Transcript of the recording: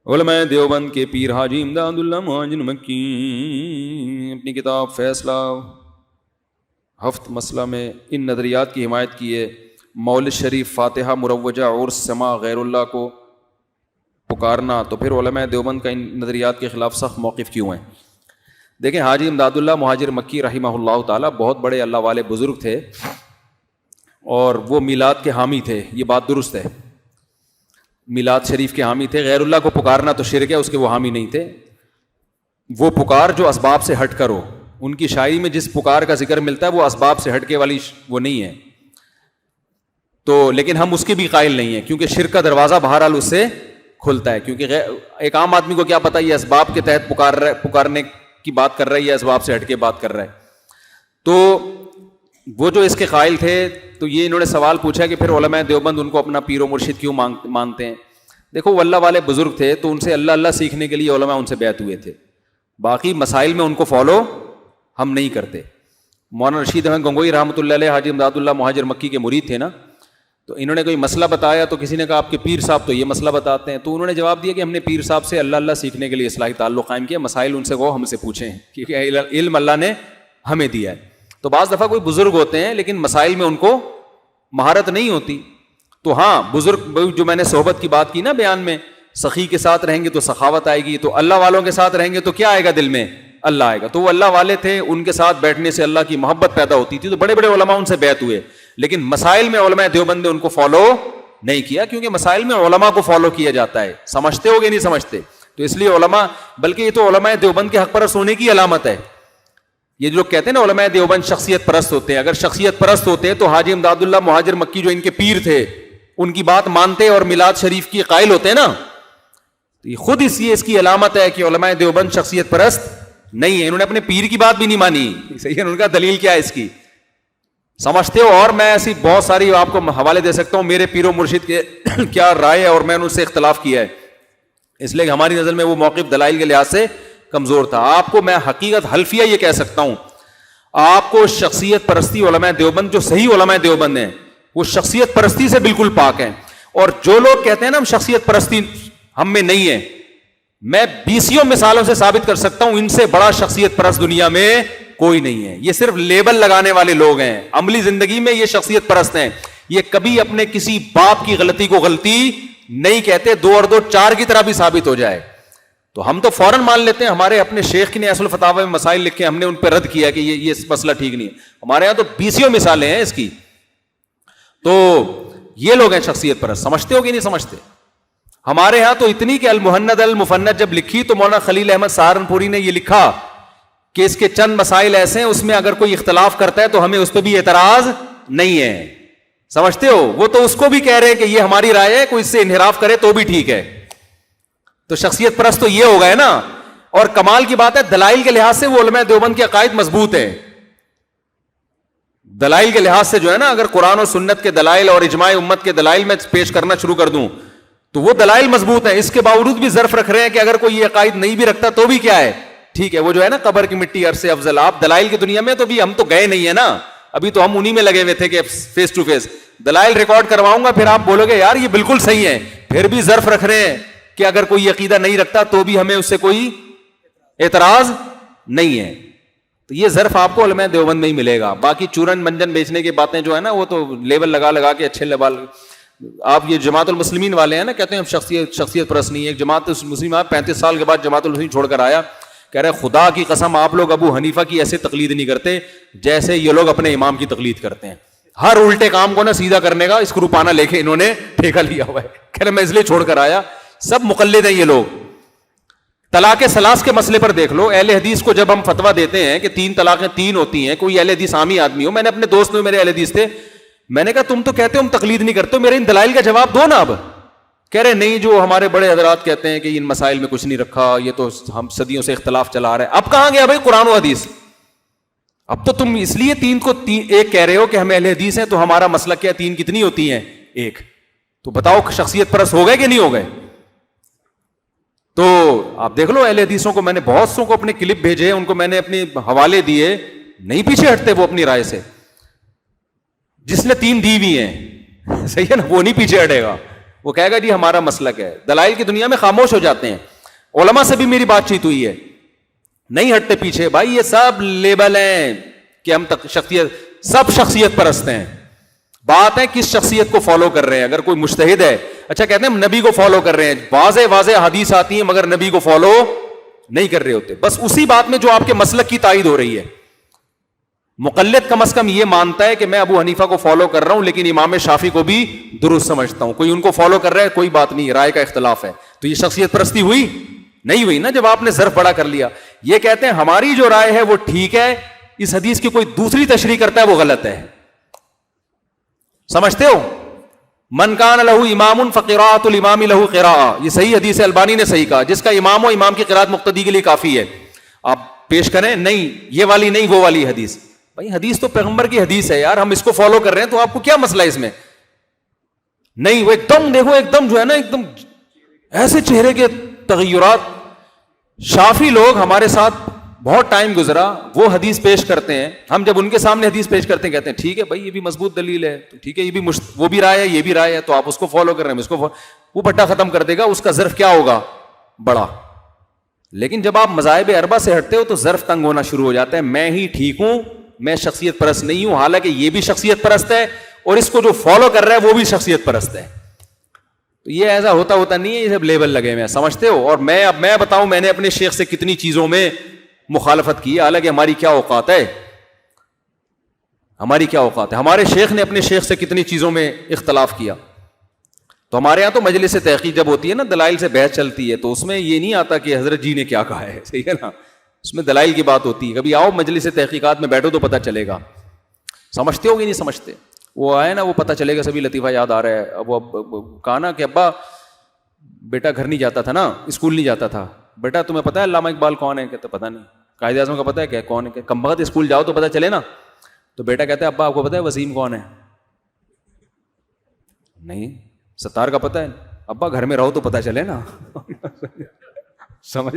علماء دیوبند کے پیر حاجی امداد اللہ مہاجر مکی اپنی کتاب فیصلہ ہفت مسئلہ میں ان نظریات کی حمایت کی ہے. مولد شریف، فاتحہ مروجہ اور سما غیر اللہ کو پکارنا، تو پھر علماء دیوبند کا ان نظریات کے خلاف سخت موقف کیوں ہیں؟ دیکھیں، حاجی امداد اللہ مہاجر مکی رحمہ اللہ تعالیٰ بہت بڑے اللہ والے بزرگ تھے اور وہ میلاد کے حامی تھے. یہ بات درست ہے، میلاد شریف کے حامی تھے. غیر اللہ کو پکارنا تو شرک ہے، اس کے وہ حامی نہیں تھے. وہ پکار جو اسباب سے ہٹ کر ہو، ان کی شاعری میں جس پکار کا ذکر ملتا ہے وہ اسباب سے ہٹ کے والی وہ نہیں ہے. تو لیکن ہم اس کے بھی قائل نہیں ہیں، کیونکہ شرک کا دروازہ بہرحال اس سے کھلتا ہے. کیونکہ ایک عام آدمی کو کیا پتہ یہ اسباب کے تحت پکارنے کی بات کر رہا ہے یا اسباب سے ہٹ کے بات کر رہا ہے. تو وہ جو اس کے قائل تھے، تو یہ انہوں نے سوال پوچھا کہ پھر علماء دیوبند ان کو اپنا پیر و مرشد کیوں مانتے ہیں؟ دیکھو، وہ اللہ والے بزرگ تھے تو ان سے اللہ اللہ سیکھنے کے لیے علماء ان سے بیعت ہوئے تھے. باقی مسائل میں ان کو فالو ہم نہیں کرتے. مولانا رشید احمد گنگوئی رحمۃ اللہ علیہ حاجی امداد اللہ مہاجر مکی کے مرید تھے نا، تو انہوں نے کوئی مسئلہ بتایا تو کسی نے کہا آپ کے پیر صاحب تو یہ مسئلہ بتاتے ہیں. تو انہوں نے جواب دیا کہ ہم نے پیر صاحب سے اللہ اللہ سیکھنے کے لیے اصلاحی تعلق قائم کیا، مسائل ان سے وہ ہم سے پوچھیں، کیونکہ علم اللہ نے ہمیں دیا ہے. تو بعض دفعہ کوئی بزرگ ہوتے ہیں لیکن مسائل میں ان کو مہارت نہیں ہوتی. تو ہاں، بزرگ جو میں نے صحبت کی بات کی نا بیان میں، سخی کے ساتھ رہیں گے تو سخاوت آئے گی، تو اللہ والوں کے ساتھ رہیں گے تو کیا آئے گا دل میں؟ اللہ آئے گا. تو وہ اللہ والے تھے، ان کے ساتھ بیٹھنے سے اللہ کی محبت پیدا ہوتی تھی. تو بڑے بڑے علماء ان سے بیعت ہوئے، لیکن مسائل میں علماء دیوبند نے ان کو فالو نہیں کیا، کیونکہ مسائل میں علماء کو فالو کیا جاتا ہے. سمجھتے ہو گے نہیں سمجھتے؟ تو اس لیے علماء، بلکہ یہ تو علماء دیوبند کے حق پرست ہونے کی علامت ہے. یہ جو کہتے ہیں نا علماء دیوبند شخصیت پرست ہوتے ہیں، اگر شخصیت پرست ہوتے تو حاجی امداد اللہ مہاجر مکی جو ان کے پیر تھے ان کی بات مانتے اور میلاد شریف کی قائل ہوتے ہیں نا، تو یہ خود اس کی علامت ہے کہ علماء دیوبند شخصیت پرست نہیں ہے. انہوں نے اپنے پیر کی بات بھی نہیں مانی. صحیح ہے، ان کا دلیل کیا ہے اس کی؟ سمجھتے ہو؟ اور میں ایسی بہت ساری آپ کو حوالے دے سکتا ہوں میرے پیر و مرشد کے کیا رائے ہے، اور میں نے ان سے اختلاف کیا ہے، اس لیے ہماری نظر میں وہ موقف دلائل کے لحاظ سے کمزور تھا. آپ کو میں حقیقت حلفیہ یہ کہہ سکتا ہوں، آپ کو شخصیت پرستی علماء دیوبند جو صحیح علماء دیوبند ہیں وہ شخصیت پرستی سے بالکل پاک ہیں. اور جو لوگ کہتے ہیں نا ہم شخصیت پرستی ہم میں نہیں ہے، میں 20 مثالوں سے ثابت کر سکتا ہوں ان سے بڑا شخصیت پرست دنیا میں کوئی نہیں ہے. یہ صرف لیبل لگانے والے لوگ ہیں، عملی زندگی میں یہ شخصیت پرست ہیں. یہ کبھی اپنے کسی باپ کی غلطی کو غلطی نہیں کہتے، 2 اور 2 4 کی طرح بھی ثابت ہو جائے تو ہم تو فوراً مان لیتے ہیں. ہمارے اپنے شیخ نے اصل فتاوی میں مسائل لکھے، ہم نے ان پہ رد کیا کہ یہ مسئلہ ٹھیک نہیں ہے. ہمارے یہاں تو 20 مثالیں ہیں اس کی. تو یہ لوگ ہیں شخصیت پرست. سمجھتے ہو کہ نہیں سمجھتے؟ ہمارے ہاں تو اتنی کہ المہند المفند جب لکھی تو مولانا خلیل احمد سہارنپوری نے یہ لکھا کہ اس کے چند مسائل ایسے ہیں اس میں اگر کوئی اختلاف کرتا ہے تو ہمیں اس پہ بھی اعتراض نہیں ہے. سمجھتے ہو؟ وہ تو اس کو بھی کہہ رہے ہیں کہ یہ ہماری رائے ہے، کوئی اس سے انحراف کرے تو بھی ٹھیک ہے. تو شخصیت پرست تو یہ ہو گئے نا. اور کمال کی بات ہے دلائل کے لحاظ سے وہ علماء دیوبند کے عقائد مضبوط ہیں. دلائل کے لحاظ سے جو ہے نا، اگر قرآن و سنت کے دلائل اور اجماع امت کے دلائل میں پیش کرنا شروع کر دوں تو وہ دلائل مضبوط ہیں. اس کے باوجود بھی ظرف رکھ رہے ہیں کہ اگر کوئی یہ عقائد نہیں بھی رکھتا تو بھی کیا ہے، ٹھیک ہے. وہ جو ہے نا قبر کی مٹی عرش سے افضل، آپ دلائل کی دنیا میں تو بھی ہم تو گئے نہیں ہے نا، ابھی تو ہم انہی میں لگے ہوئے تھے کہ فیس ٹو فیس دلائل ریکارڈ کرواؤں گا، پھر آپ بولو گے یار یہ بالکل صحیح ہے. پھر بھی ظرف رکھ رہے ہیں کہ اگر کوئی عقیدہ نہیں رکھتا تو بھی ہمیں اس سے کوئی اعتراض نہیں ہے. تو یہ ظرف آپ کو علماء دیوبند میں ہی ملے گا. باقی چورن منجن بیچنے کی باتیں جو ہے نا وہ تو لیبل لگا کے اچھے لیبل. آپ یہ جماعت المسلمین والے ہیں نا، کہتے ہیں ہم شخصیت پرست نہیں ہے. ایک جماعت المسلمین 35 سال کے بعد جماعت المسلمین چھوڑ کر آیا، کہہ رہے خدا کی قسم آپ لوگ ابو حنیفہ کی ایسے تقلید نہیں کرتے جیسے یہ لوگ اپنے امام کی تقلید کرتے ہیں. ہر الٹے کام کو نا سیدھا کرنے کا اسکروپانہ لے کے انہوں نے ٹھیکہ لیا ہوا ہے. کہہ رہے میں اس لیے چھوڑ کر آیا. سب مقلد ہیں یہ لوگ. طلاق ثلاث کے مسئلے پر دیکھ لو، اہل حدیث کو جب ہم فتویٰ دیتے ہیں کہ 3 طلاقیں 3 ہوتی ہیں، کوئی اہل حدیث عامی آدمی ہو، میں نے اپنے دوست میں میرے اہل حدیث تھے، میں نے کہا تم تو کہتے ہو ہم تقلید نہیں کرتے، میرے ان دلائل کا جواب دو نا. اب کہہ رہے نہیں، جو ہمارے بڑے حضرات کہتے ہیں کہ ان مسائل میں کچھ نہیں رکھا، یہ تو ہم صدیوں سے اختلاف چلا رہے ہیں. اب کہاں گیا بھائی قرآن و حدیث؟ اب تو تم اس لیے 3 کو 1 کہہ رہے ہو کہ ہم اہل حدیث ہیں، تو ہمارا مسئلہ کیا 3 کتنی ہوتی ہیں؟ 1. تو بتاؤ شخصیت پرست ہو گئے کہ نہیں ہو گئے؟ تو آپ دیکھ لو اہل حدیثوں کو، میں نے بہت سو کو اپنے کلپ بھیجے، ان کو میں نے اپنے حوالے دیے، نہیں پیچھے ہٹتے وہ اپنی رائے سے. جس نے 3 دی ہوئی ہیں صحیح ہے نا، وہ نہیں پیچھے ہٹے گا. وہ کہے گا جی ہمارا مسلک ہے. دلائل کی دنیا میں خاموش ہو جاتے ہیں. علماء سے بھی میری بات چیت ہوئی ہے, نہیں ہٹتے پیچھے. بھائی یہ سب لیبل ہیں کہ ہم سب شخصیت پرست ہیں. بات ہے کس شخصیت کو فالو کر رہے ہیں. اگر کوئی مجتہد ہے, اچھا کہتے ہیں ہم نبی کو فالو کر رہے ہیں, واضح واضح حدیث آتی ہیں مگر نبی کو فالو نہیں کر رہے ہوتے. بس اسی بات میں جو آپ کے مسلک کی تائید ہو رہی ہے. مقلد کم از کم یہ مانتا ہے کہ میں ابو حنیفہ کو فالو کر رہا ہوں لیکن امام شافعی کو بھی درست سمجھتا ہوں. کوئی ان کو فالو کر رہا ہے, کوئی بات نہیں, رائے کا اختلاف ہے. تو یہ شخصیت پرستی ہوئی نہیں ہوئی نا جب آپ نے ظرف بڑا کر لیا. یہ کہتے ہیں ہماری جو رائے ہے وہ ٹھیک ہے, اس حدیث کی کوئی دوسری تشریح کرتا ہے وہ غلط ہے. سمجھتے ہو؟ من کان لہ امام فقراءۃ الامام لہ قراءۃ, یہ صحیح حدیث ہے, البانی نے صحیح کہا. جس کا امام ہو, امام کی قراءت مقتدی کے لیے کافی ہے. آپ پیش کریں, نہیں یہ والی نہیں وہ والی حدیث. بھائی حدیث تو پیغمبر کی حدیث ہے یار, ہم اس کو فالو کر رہے ہیں تو آپ کو کیا مسئلہ ہے اس میں؟ نہیں وہ ایک دم دیکھو, ایک دم جو ہے نا ایک دم ایسے چہرے کے تغیرات. شافی لوگ ہمارے ساتھ بہت ٹائم گزرا, وہ حدیث پیش کرتے ہیں, ہم جب ان کے سامنے حدیث پیش کرتے ہیں کہتے ہیں ٹھیک ہے بھائی یہ بھی مضبوط دلیل ہے, تو ٹھیک ہے یہ بھی وہ بھی رائے ہے یہ بھی رائے ہے, تو آپ اس کو فالو کر رہے ہیں, اس کو وہ بٹا ختم کر دے گا, اس کا ظرف کیا ہوگا؟ بڑا. لیکن جب آپ مذاہب اربعہ سے ہٹتے ہو تو ظرف تنگ ہونا شروع ہو جاتا ہے. میں ہی ٹھیک ہوں, میں شخصیت پرست نہیں ہوں, حالانکہ یہ بھی شخصیت پرست ہے اور اس کو جو فالو کر رہا ہے وہ بھی شخصیت پرست ہے. تو یہ ایسا ہوتا نہیں ہے, یہ سب لیبل لگے ہوئے ہیں, سمجھتے ہو؟ اور میں بتاؤں میں نے اپنے شیخ سے کتنی چیزوں میں مخالفت کی ہے, حالانکہ ہماری کیا اوقات ہے, ہماری کیا اوقات ہے. ہمارے شیخ نے اپنے شیخ سے کتنی چیزوں میں اختلاف کیا. تو ہمارے یہاں تو مجلس تحقیق جب ہوتی ہے نا, دلائل سے بحث چلتی ہے, تو اس میں یہ نہیں آتا کہ حضرت جی نے کیا کہا ہے, صحیح ہے نا, اس میں دلائل کی بات ہوتی ہے. کبھی آؤ مجلس تحقیقات میں بیٹھو تو پتہ چلے گا. سمجھتے ہو کہ نہیں سمجھتے؟ وہ آئے نا, وہ پتہ چلے گا. سبھی لطیفہ یاد آ رہا ہے. اب وہ کہا نا کہ ابا بیٹا گھر نہیں جاتا تھا نا, اسکول نہیں جاتا تھا, بیٹا تمہیں پتا ہے علامہ اقبال کون ہے؟ کہتا پتہ نہیں. قائد اعظم کا پتہ ہے کہ کون ہے؟ کہ کم بخت اسکول جاؤ تو پتہ چلے نا. تو بیٹا کہتا ہے ابا آپ کو پتہ ہے وسیم کون ہے؟ نہیں. ستار کا پتہ ہے؟ ابا گھر میں رہو تو پتہ چلے نا. سمجھ